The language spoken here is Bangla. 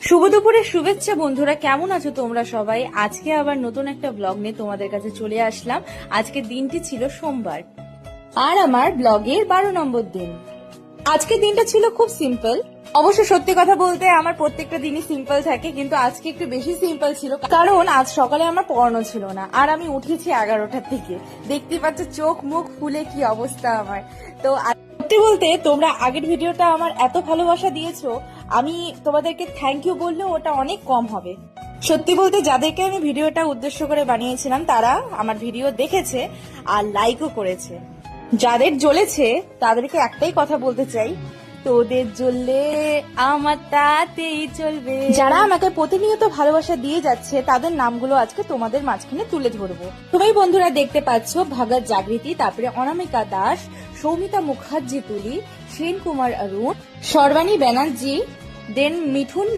শুভ দুপুরের শুভেচ্ছা বন্ধুরা, কেমন আছো তোমরা সবাই? আজকে আবার নতুন একটা ব্লগ নিয়ে তোমাদের কাছে চলে আসলাম। আজকের দিনটি ছিল সোমবার আর আমার ব্লগের 12 নম্বর দিন। আজকের দিনটা ছিল খুব সিম্পল। অবশ্য সত্যি কথা বলতে আমার প্রত্যেকটা দিনই সিম্পল থাকে, কিন্তু আজকে একটু বেশি সিম্পল ছিল, কারণ আজ সকালে আমার পড়ানো ছিল না আর আমি উঠেছি 11টার থেকে। দেখতে পাচ্ছ চোখ মুখ ফুলে কি অবস্থা আমার। তো সত্যি বলতে তোমরা আগের ভিডিওটা আমার এত ভালোবাসা দিয়েছো, আমি তোমাদেরকে থ্যাংক ইউ বললেও ওটা অনেক কম হবে। সত্যি বলতে যাদেরকে আমি ভিডিওটা উদ্দেশ্য করে বানিয়েছিলাম তারা আমার ভিডিও দেখেছে আর লাইকও করেছে। যাদের জ্বলেছে তাদেরকে একটাই কথা বলতে চাই, তোদের জ্বললে আমার তাতেই চলবে। যারা আমাকে প্রতিনিয়ত ভালোবাসা দিয়ে যাচ্ছে তাদের নামগুলো আজকে তোমাদের মাঝখানে তুলে ধরবো। তুমি বন্ধুরা দেখতে পাচ্ছ ভগৎ জাগৃতি, তারপরে অনামিকা দাস, সৌমিতা মুখার্জি তুলি, সেন কুমার অরুণ, সর্বাণী ব্যানার্জি, দেন মিঠুন